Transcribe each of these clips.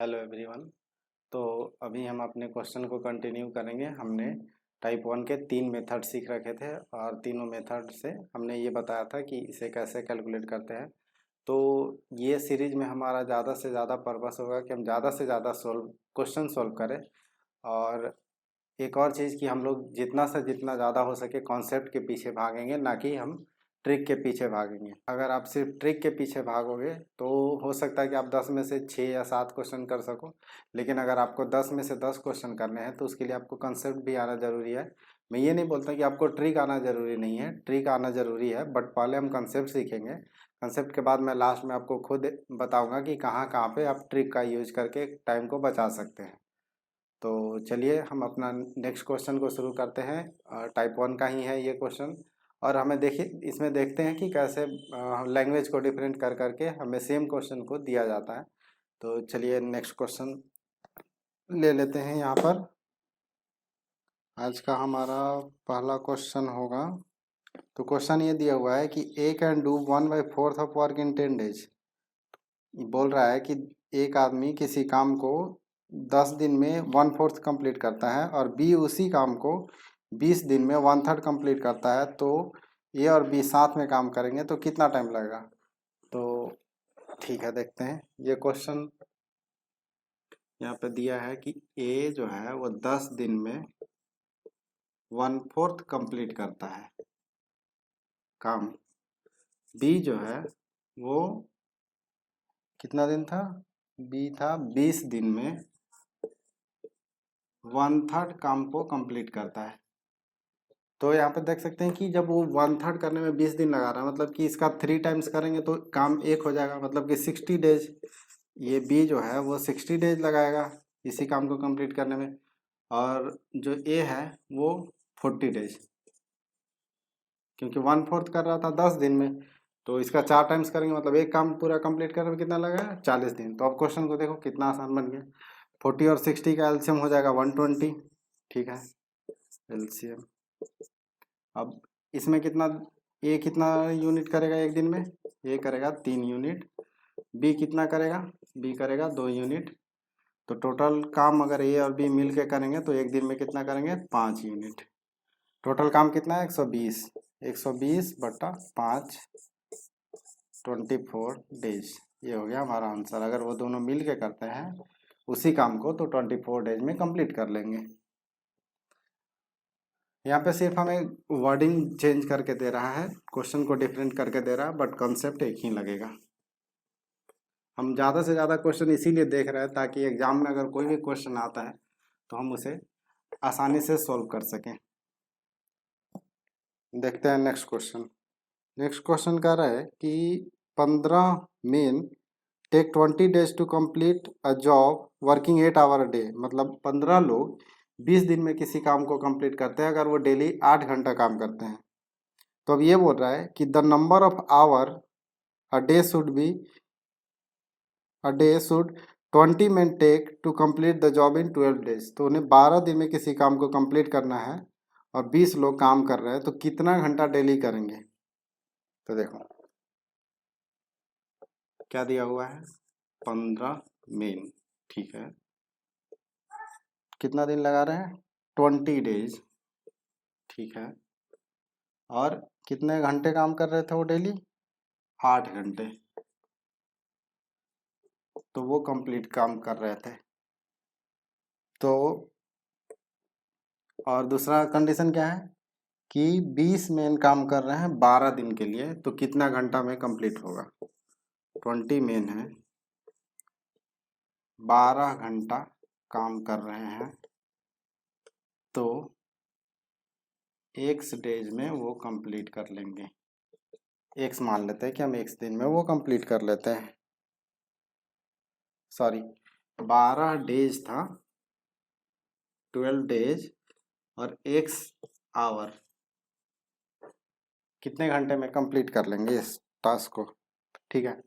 Hello everyone. तो अभी हम अपने क्वेश्चन को कंटिन्यू करेंगे। हमने टाइप वन के 3 मेथड सीख रखे थे और तीनों मेथड से हमने ये बताया था कि इसे कैसे कैलकुलेट करते हैं। तो ये सीरीज में हमारा ज़्यादा से ज़्यादा पर्पस होगा कि हम ज़्यादा से ज़्यादा क्वेश्चन सोल्व करें। और एक और चीज़ कि हम लोग जितना से जितना ज़्यादा हो सके कॉन्सेप्ट के पीछे भागेंगे, ना कि हम ट्रिक के पीछे भागेंगे। अगर आप सिर्फ ट्रिक के पीछे भागोगे तो हो सकता है कि आप 10 में से 6 या 7 क्वेश्चन कर सको, लेकिन अगर आपको 10 में से 10 क्वेश्चन करने हैं तो उसके लिए आपको कंसेप्ट भी आना ज़रूरी है। मैं ये नहीं बोलता कि आपको ट्रिक आना ज़रूरी नहीं है, ट्रिक आना ज़रूरी है, बट पहले हम कंसेप्ट सीखेंगे। कंसेप्ट के बाद मैं लास्ट में आपको खुद बताऊँगा कि कहाँ कहाँ पे आप ट्रिक का यूज करके टाइम को बचा सकते हैं। तो चलिए हम अपना नेक्स्ट क्वेश्चन को शुरू करते हैं। टाइप वन का ही है ये क्वेश्चन। और हमें देखिए इसमें देखते हैं कि कैसे लैंग्वेज को डिफरेंट कर करके हमें सेम क्वेश्चन को दिया जाता है। तो चलिए नेक्स्ट क्वेश्चन ले लेते हैं यहाँ पर। आज का हमारा पहला क्वेश्चन होगा। तो क्वेश्चन ये दिया हुआ है कि A can do 1/4 of work in 10 days। बोल रहा है कि एक आदमी किसी काम को 10 दिन में 1/4 कंप्लीट करता है और बी उसी काम को 20 दिन में 1/3 कंप्लीट करता है। तो ए और बी साथ में काम करेंगे तो कितना टाइम लगेगा। तो ठीक है, देखते हैं ये क्वेश्चन। यहाँ पे दिया है कि ए जो है वो 10 दिन में 1/4 कंप्लीट करता है काम। बी जो है वो कितना दिन था, बी था 20 दिन में 1/3 काम को कंप्लीट करता है। तो यहाँ पे देख सकते हैं कि जब वो 1/3 करने में 20 दिन लगा रहा है, मतलब कि इसका 3 टाइम्स करेंगे तो काम एक हो जाएगा, मतलब कि 60 डेज। ये बी जो है वो 60 डेज लगाएगा इसी काम को कंप्लीट करने में। और जो ए है वो 40 डेज, क्योंकि 1/4 कर रहा था 10 दिन में। तो इसका 4 टाइम्स करेंगे, मतलब एक काम पूरा कंप्लीट करने में कितना लगेगा, 40 दिन। तो अब क्वेश्चन को देखो कितना आसान बन गया। 40 और 60 का एलसीएम हो जाएगा 120। ठीक है, एलसीएम। अब इसमें कितना, ए कितना यूनिट करेगा एक दिन में, ए करेगा 3 यूनिट। बी कितना करेगा, बी करेगा 2 यूनिट। तो टोटल काम अगर ए और बी मिल के करेंगे तो एक दिन में कितना करेंगे, 5 यूनिट। टोटल काम कितना है, 120। 120/5, 24 डेज। ये हो गया हमारा आंसर। अगर वो दोनों मिल के करते हैं उसी काम को तो 24 डेज में कंप्लीट कर लेंगे। यहाँ पे सिर्फ हमें वर्डिंग चेंज करके दे रहा है, क्वेश्चन को डिफरेंट करके दे रहा है, बट कंसेप्ट एक ही लगेगा। हम ज़्यादा से ज़्यादा क्वेश्चन इसीलिए देख रहे हैं ताकि एग्जाम में अगर कोई भी क्वेश्चन आता है तो हम उसे आसानी से सॉल्व कर सकें। देखते हैं नेक्स्ट क्वेश्चन। नेक्स्ट क्वेश्चन कह रहा है कि 15 men take 20 days to complete a job working 8 hour a day. मतलब 15 लोग 20 दिन में किसी काम को कंप्लीट करते हैं अगर वो डेली 8 घंटा काम करते हैं। तो अब ये बोल रहा है कि the number of hour a day should be, a day should 20 men take to complete the job in 12 days। तो उन्हें 12 दिन में किसी काम को कंप्लीट करना है और 20 लोग काम कर रहे हैं, तो कितना घंटा डेली करेंगे। तो देखो क्या दिया हुआ है, 15 मेन। ठीक है, कितना दिन लगा रहे हैं, 20 डेज। ठीक है, और कितने घंटे काम कर रहे थे वो डेली, 8 घंटे। तो वो कंप्लीट काम कर रहे थे। तो और दूसरा कंडीशन क्या है कि 20 मेन काम कर रहे हैं 12 दिन के लिए, तो कितना घंटा में कंप्लीट होगा। 20 मेन है, 12 घंटा काम कर रहे हैं, तो एक्स डेज में वो कंप्लीट कर लेंगे। एक्स मान लेते हैं कि हम एक्स दिन में वो कंप्लीट कर लेते हैं। सॉरी, 12 डेज था, 12 डेज और एक्स आवर, कितने घंटे में कंप्लीट कर लेंगे इस टास्क को। ठीक है,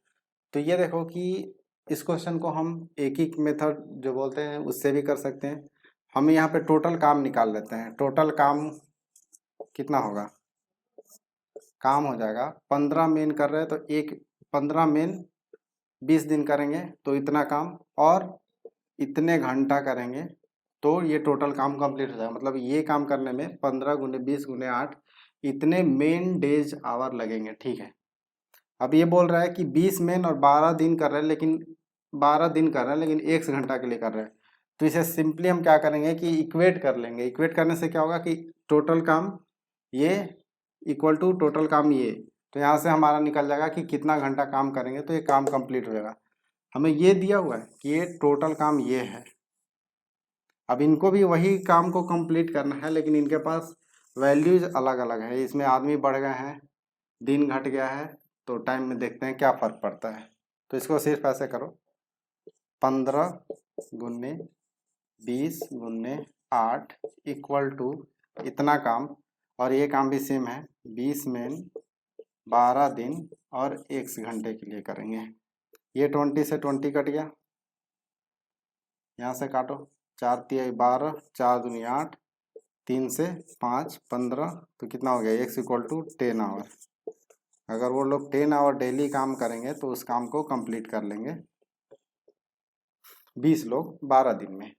तो ये देखो कि इस क्वेश्चन को हम एक ही मेथड जो बोलते हैं उससे भी कर सकते हैं। हम यहाँ पे टोटल काम निकाल लेते हैं। टोटल काम कितना होगा, काम हो जाएगा 15 मेन कर रहे हैं तो 15 मेन 20 दिन करेंगे तो इतना काम, और इतने घंटा करेंगे तो ये टोटल काम कंप्लीट हो जाएगा। मतलब ये काम करने में 15 गुने 20 गुने 8 इतने मेन डेज आवर लगेंगे, ठीक है। अब ये बोल रहा है कि 20 मेन और 12 दिन कर रहे हैं, लेकिन 12 दिन कर रहे हैं लेकिन 1 घंटा के लिए कर रहे हैं। तो इसे सिंपली हम क्या करेंगे कि इक्वेट कर लेंगे। इक्वेट करने से क्या होगा कि टोटल काम ये इक्वल टू टोटल काम ये, तो यहाँ से हमारा निकल जाएगा कि कितना घंटा काम करेंगे तो ये काम कंप्लीट हो जाएगा। हमें ये दिया हुआ है कि ये टोटल काम ये है। अब इनको भी वही काम को कंप्लीट करना है, लेकिन इनके पास वैल्यूज अलग अलग है। इसमें आदमी बढ़ गए हैं, दिन घट गया है, तो टाइम में देखते हैं क्या फ़र्क पड़ता है। तो इसको सिर्फ ऐसे करो, 15 गुने 20 गुने 8 इक्वल टू इतना काम, और ये काम भी सेम है 20 मेन 12 दिन और 1 घंटे के लिए करेंगे। ये 20 से 20 कट गया, यहाँ से काटो, 4 तिहाई 12, 4 दूनी 8, 3 से 5 15, तो कितना हो गया, x इक्वल टू 10 आवर। अगर वो लोग 10 आवर डेली काम करेंगे तो उस काम को कंप्लीट कर लेंगे 20 लोग 12 दिन में।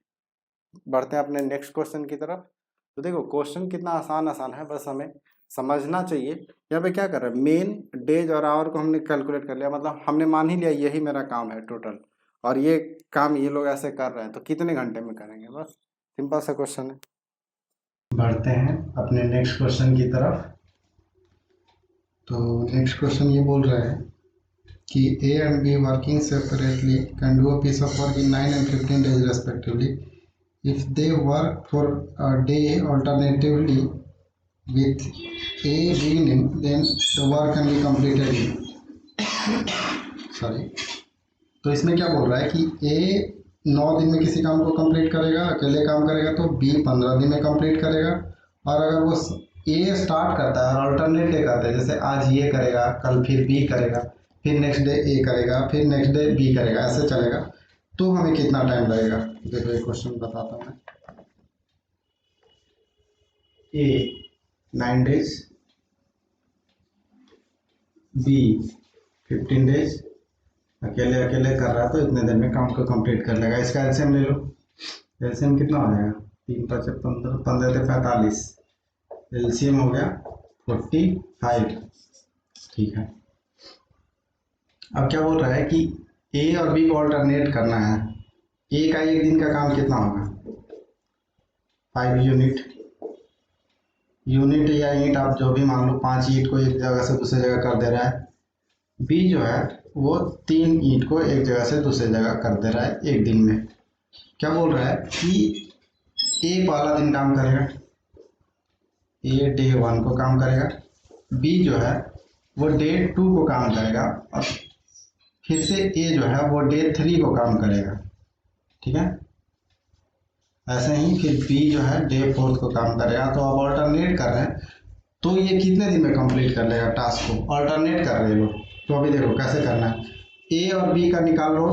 बढ़ते हैं अपने नेक्स्ट क्वेश्चन की तरफ। तो देखो क्वेश्चन कितना आसान आसान है, बस हमें समझना चाहिए। यहाँ पे क्या कर रहे हैं, मेन डेज और आवर को हमने कैलकुलेट कर लिया, मतलब हमने मान ही लिया यही मेरा काम है टोटल, और ये काम ये लोग ऐसे कर रहे हैं, तो कितने घंटे में करेंगे, बस सिंपल सा क्वेश्चन है। बढ़ते हैं अपने नेक्स्ट क्वेश्चन की तरफ। तो नेक्स्ट क्वेश्चन ये बोल रहा है कि A and B working separately can do a piece of work in 9 and 15 days respectively. If they work for a day alternatively with A beginning, then the work can be completed in तो इसमें क्या बोल रहा है कि A 9 दिन में किसी काम को कंप्लीट करेगा, अकेले काम करेगा, तो B 15 दिन में कंप्लीट करेगा। और अगर वो A स्टार्ट करता है और अल्टरनेट डे करता है, जैसे आज ये करेगा, कल फिर B करेगा, फिर नेक्स्ट डे A करेगा, फिर नेक्स्ट डे B करेगा, ऐसे चलेगा, तो हमें कितना टाइम लगेगा। देखो एक क्वेश्चन बताता हूँ मैं। A 9 डेज, B 15 डेज, अकेले अकेले कर रहा है तो इतने दिन में काम को कंप्लीट कर लेगा। इसका एलसीएम ले लो, एलसीएम कितना हो जाएगा, 3 5 15, 15 से 45, एलसीएम हो गया 45, ठीक है। अब क्या बोल रहा है कि ए और बी को अल्टरनेट करना है। ए का एक दिन का काम कितना होगा, 5 यूनिट या ईंट आप जो भी मान लो, 5 ईंट को एक जगह से दूसरी जगह कर दे रहा है। बी जो है वो 3 ईंट को एक जगह से दूसरी जगह कर दे रहा है एक दिन में। क्या बोल रहा है कि ए पहला दिन काम करेगा, ए डे 1 को काम करेगा, बी जो है वो डे 2 को काम करेगा, और फिर से ए जो है वो डे 3 को काम करेगा, ठीक है। ऐसे ही फिर बी जो है डे 4 को काम करेगा। तो अब ऑल्टरनेट कर रहे हैं, तो ये कितने दिन में कंप्लीट कर लेगा टास्क को, ऑल्टरनेट कर रहे लोग। तो अभी देखो कैसे करना है, ए और बी का निकाल लो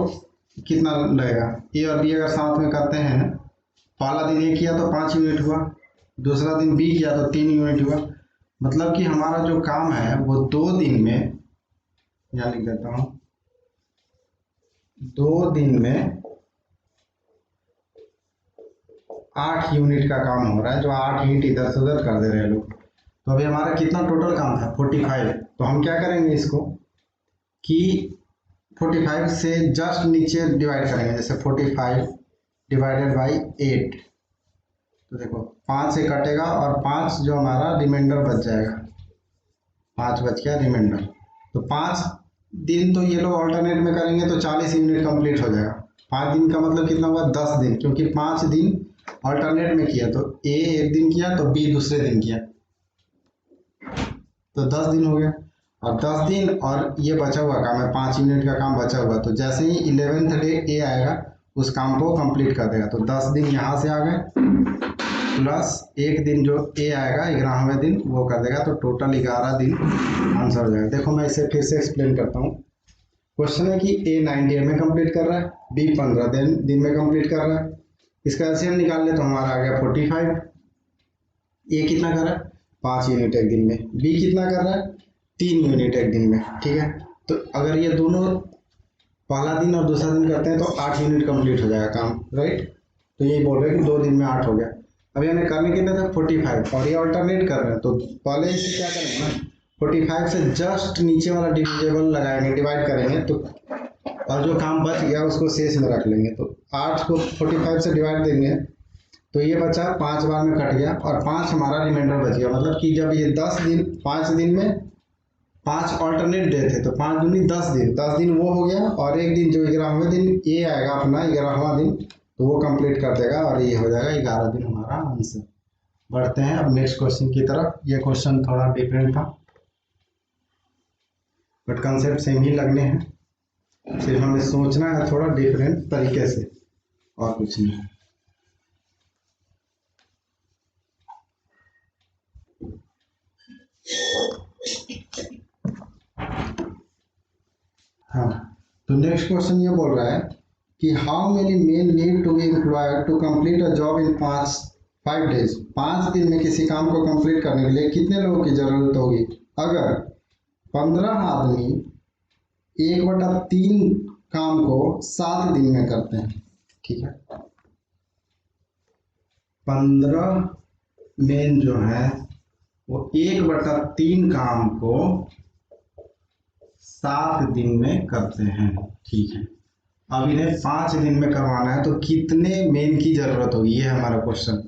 कितना लगेगा। ए और बी अगर साथ में करते हैं, पहला दिन ए किया तो 5 यूनिट हुआ, दूसरा दिन बी किया तो 3 यूनिट हुआ। मतलब कि हमारा जो काम है वो 2 दिन में, यहाँ लिख देता हूँ, 2 दिन में 8 यूनिट का काम हो रहा है, जो 8 यूनिट इधर से उधर कर दे रहे हैं लोग। तो अभी हमारा कितना टोटल काम था, 45। तो हम क्या करेंगे इसको कि 45 से जस्ट नीचे डिवाइड करेंगे, जैसे 45 डिवाइडेड बाई 8। तो देखो 5 से कटेगा और 5 जो हमारा रिमाइंडर बच जाएगा, 5 बच गया रिमाइंडर। तो 5 दिन तो ये लोग ऑल्टरनेट में करेंगे तो 40 यूनिट कंप्लीट हो जाएगा। 5 दिन का मतलब कितना हुआ, 10 दिन, क्योंकि 5 दिन ऑल्टरनेट में किया, तो ए एक दिन किया तो बी दूसरे दिन किया, तो 10 दिन हो गया। और 10 दिन और ये बचा हुआ काम है, 5 यूनिट का काम बचा हुआ, तो जैसे ही 11th डे ए आएगा उस काम को कंप्लीट कर देगा। तो 10 दिन यहाँ से आ गए, प्लस एक दिन जो ए आएगा 11वें दिन वो कर देगा, तो टोटल 11 दिन आंसर हो जाएगा। देखो मैं इसे फिर से एक्सप्लेन करता हूँ। क्वेश्चन है कि ए 9 डे में कंप्लीट कर रहा है, बी 15 दिन में कंप्लीट कर रहा है। इसका एलसीएम निकाल ले तो हमारा आ गया 45। ए कितना कर रहा है, 5 यूनिट एक दिन में, बी कितना कर रहा है, 3 यूनिट एक दिन में, ठीक है। तो अगर ये दोनों पहला दिन और दूसरा दिन करते हैं तो 8 यूनिट कंप्लीट हो जाएगा काम, राइट। तो यही बोल रहे हैं कि 2 दिन में 8 हो गया। अभी हमें करने कितने थे 45, और ये अल्टरनेट कर रहे हैं तो पहले इसे क्या करेंगे ना, 45 से जस्ट नीचे वाला डिविजिबल लगाएंगे, डिवाइड करेंगे तो, और जो काम बच गया उसको शेष में रख लेंगे। तो 8 को 45 से डिवाइड देंगे तो ये बचा 5 बार में कट गया, और 5 हमारा रिमाइंडर बच गया। मतलब कि जब ये 10 दिन 5 दिन में 5 ऑल्टरनेट डे थे तो 5 दूनी 10 दिन, 10 दिन वो हो गया, और एक दिन जो 11वें दिन ये आएगा अपना 11वां दिन, तो वो कंप्लीट कर देगा और ये हो जाएगा 11 दिन हमारा आंसर। बढ़ते हैं अब नेक्स्ट क्वेश्चन की तरफ। ये क्वेश्चन थोड़ा डिफरेंट था बट कंसेप्ट सेम ही लगने हैं, सिर्फ हमें सोचना है थोड़ा डिफरेंट तरीके से, और कुछ नहीं। हाँ, तो नेक्स्ट क्वेश्चन ये बोल रहा है कि how many men need to be employed to complete a job in 5 days. 5 दिन में किसी काम को कंप्लीट करने के लिए कितने लोगों की जरूरत होगी अगर 15 आदमी 1/3 काम को 7 दिन में करते हैं। ठीक है, 15 मेन जो है वो 1/3 काम को 7 दिन में करते हैं। ठीक है, अब इन्हें 5 दिन में करवाना है तो कितने मेन की जरूरत होगी, ये है हमारा क्वेश्चन।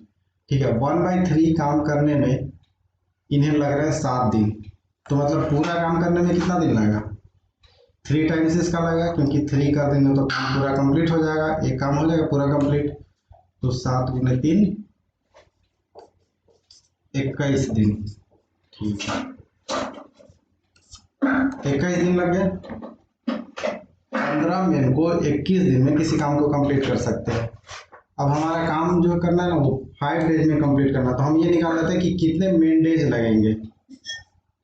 ठीक है, 1/3 काम करने में इन्हें लग रहा है 7 दिन, तो मतलब पूरा काम करने में कितना दिन लगेगा, 3 टाइम्स इसका लगेगा, क्योंकि 3 कर देंगे तो काम पूरा कंप्लीट हो जाएगा, एक काम हो जाएगा पूरा कंप्लीट। तो 7 × 3 21 दिन। ठीक है, 21 दिन लग गया। 15 मेन को 21 दिन में किसी काम को कंप्लीट कर सकते हैं। अब हमारा काम जो करना है ना वो 5 डेज में कंप्लीट करना, तो हम ये निकाल लेते हैं कि कितने मेन डेज लगेंगे।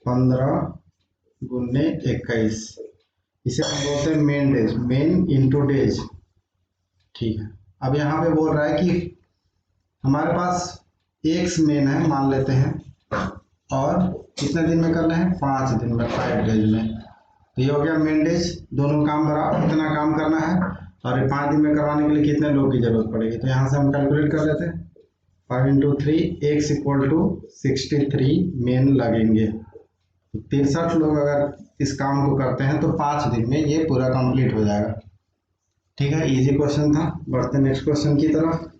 15 × 21, इसे हम बोलते हैं main days, main into days. ठीक है, अब यहाँ पे बोल रहा है कि हमारे पास एक्स मेन है मान लेते हैं, और कितने दिन में करना है 5 दिन में, 5 डेज में। तो ये हो गया मेन डेज, दोनों काम बराबर इतना काम करना है, और 5 दिन में करवाने के लिए कितने लोग की जरूरत पड़ेगी। तो यहाँ से हम कैलकुलेट कर लेते हैं, 5 × 3 x = 63 मेन लगेंगे। तो 63 लोग अगर इस काम को करते हैं तो 5 दिन में ये पूरा कंप्लीट हो जाएगा। ठीक है, इजी क्वेश्चन था। बढ़ते नेक्स्ट क्वेश्चन की तरफ।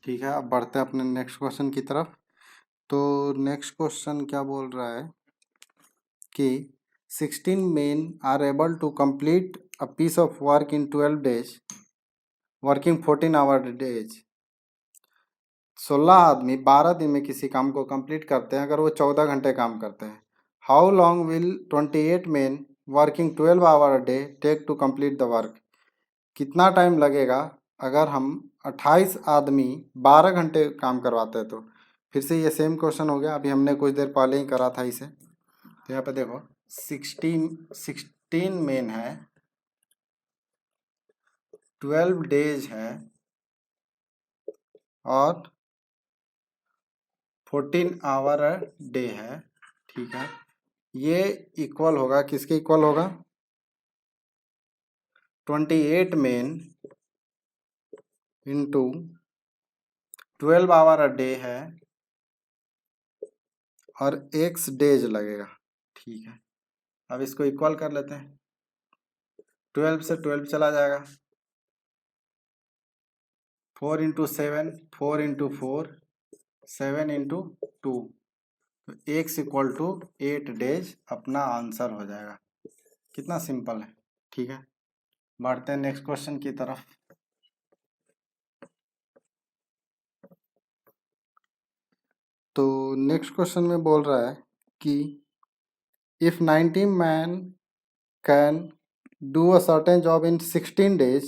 ठीक है, अब बढ़ते हैं अपने नेक्स्ट क्वेश्चन की तरफ। तो नेक्स्ट क्वेश्चन क्या बोल रहा है कि 16 men are able to complete a piece of work in 12 days working 14-hour days। 16 आदमी 12 दिन में किसी काम को कंप्लीट करते हैं अगर वो 14 घंटे काम करते हैं। How long will 28 men working 12 hour a day take to complete the work. कितना टाइम लगेगा अगर हम 28 आदमी 12 घंटे काम करवाते हैं। तो फिर से ये सेम क्वेश्चन हो गया, अभी हमने कुछ देर पहले ही करा था इसे। तो यहाँ पे देखो 16 मेन है, 12 डेज है, और 14 आवर डे है। ठीक है, ये इक्वल होगा, किसके इक्वल होगा, 28 men into 12 hour a day है, और एक्स डेज लगेगा। ठीक है, अब इसको इक्वल कर लेते हैं, 12 से 12 चला जाएगा, 4 × 7, 4 × 4, 7 × 2, तो एक्स = 8 डेज अपना आंसर हो जाएगा। कितना सिंपल है। ठीक है, बढ़ते हैं नेक्स्ट क्वेश्चन की तरफ। तो नेक्स्ट क्वेश्चन में बोल रहा है कि if 90 man can do a certain job in 16 days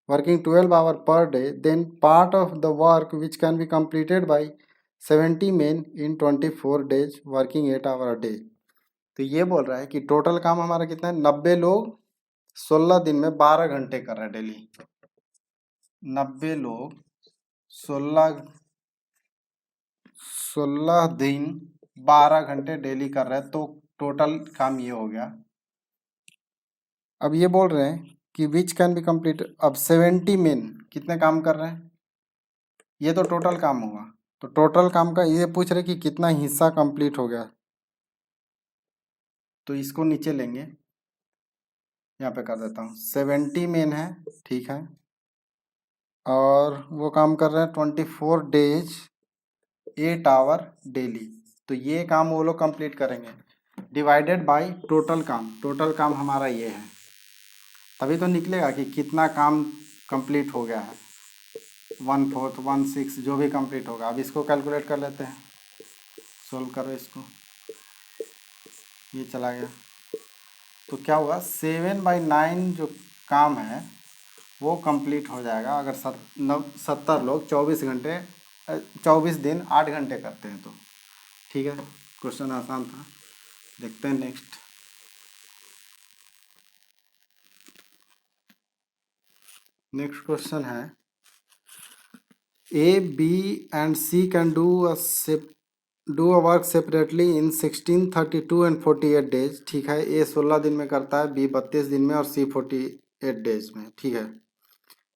working 12 hours per day, then part of the work which can be completed by 70 men in 24 days working 8 hours a day। तो ये बोल रहा है कि टोटल काम हमारा कितना है, 90 लोग 16 दिन में 12 घंटे कर रहे हैं डेली। 90 लोग 16 दिन 12 घंटे डेली कर रहे हैं, तो टोटल काम ये हो गया। अब ये बोल रहे हैं कि विच कैन बी कंप्लीट। अब 70 मेन कितने काम कर रहे हैं, ये तो टोटल काम होगा। तो टोटल काम का ये पूछ रहे कि कितना हिस्सा कंप्लीट हो गया, तो इसको नीचे लेंगे, यहाँ पे कर देता हूँ। 70 मेन है, ठीक है, और वो काम कर रहे हैं 24 डेज 8 आवर डेली। तो ये काम वो लोग कंप्लीट करेंगे डिवाइडेड बाय टोटल काम। टोटल काम हमारा ये है, तभी तो निकलेगा कि कितना काम कंप्लीट हो गया है। 1/4 1/6 जो भी कंप्लीट होगा। अब इसको कैलकुलेट कर लेते हैं, सोल्व करो इसको। ये चला गया, तो क्या हुआ 7/9 जो काम है वो कंप्लीट हो जाएगा अगर 70 लोग 24 दिन 8 घंटे करते हैं तो। ठीक है, क्वेश्चन आसान था। देखते हैं नेक्स्ट। नेक्स्ट क्वेश्चन है A B and C can do a work separately in 16, 32 and 48 days. ठीक है, ए 16 दिन में करता है, बी 32 दिन में और सी 48 डेज में। ठीक है,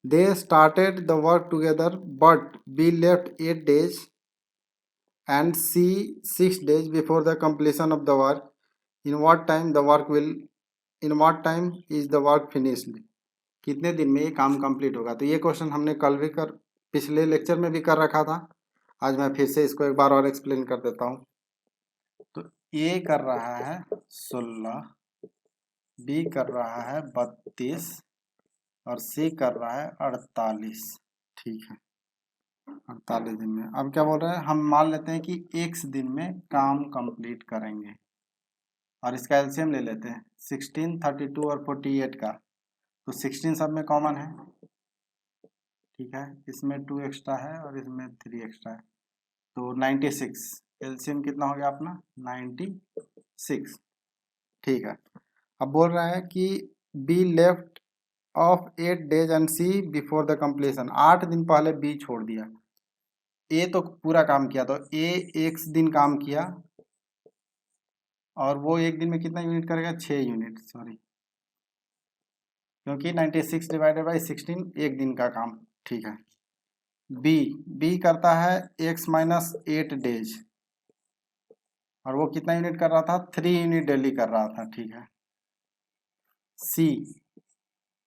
they started the work together but be left 8 days and C 6 days before the completion of the work. In what time is the work finished? कितने दिन में ये काम कंप्लीट होगा? तो ये क्वेश्चन हमने कल भी पिछले लेक्चर में भी कर रखा था। आज मैं फिर से इसको एक बार और एक्सप्लेन कर देता हूँ। तो ए कर रहा है 16, बी कर रहा है 32 और सी कर रहा है 48। ठीक है, 48 दिन में। अब क्या बोल रहे हैं, हम मान लेते हैं कि x दिन में काम कंप्लीट करेंगे और इसका एलसीएम ले लेते हैं 16, 32 और 48 का। तो 16 सब में कॉमन है, ठीक है, इसमें 2 एक्स्ट्रा है और इसमें 3 एक्स्ट्रा है, तो 96। एलसीएम कितना हो गया अपना 96। ठीक है, अब बोल रहा है कि B left off 8 days and C before the completion. 8 दिन पहले बी छोड़ दिया। ए तो पूरा काम किया, तो ए एक दिन काम किया और वो एक दिन में कितना यूनिट करेगा 6 यूनिट, सॉरी, क्योंकि 96 डिवाइडेड बाई 16 एक दिन का काम। ठीक है, बी करता है x माइनस 8 डेज और वो कितना यूनिट कर रहा था 3 यूनिट डेली कर रहा था। ठीक है,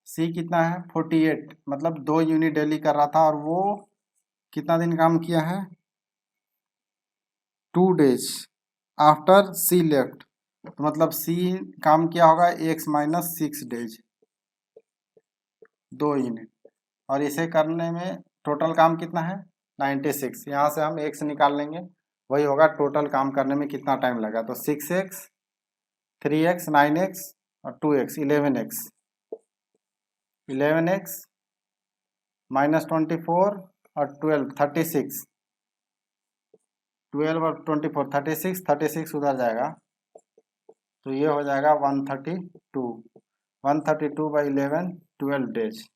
सी कितना है 48, मतलब 2 यूनिट डेली कर रहा था और वो कितना दिन काम किया है 2 days आफ्टर सी लेफ्ट। तो मतलब सी काम किया होगा x माइनस 6 डेज, 2 यूनिट। और इसे करने में टोटल काम कितना है 96। यहाँ से हम x निकाल लेंगे, वही होगा टोटल काम करने में कितना टाइम लगा। तो 6x 3x 9x और 2x 11x माइनस 24 और 12 36, 12 और 24 36 उधर जाएगा, तो ये हो जाएगा 132/11 12 डेज।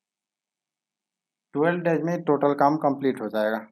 12 डेज में टोटल काम कंप्लीट हो जाएगा।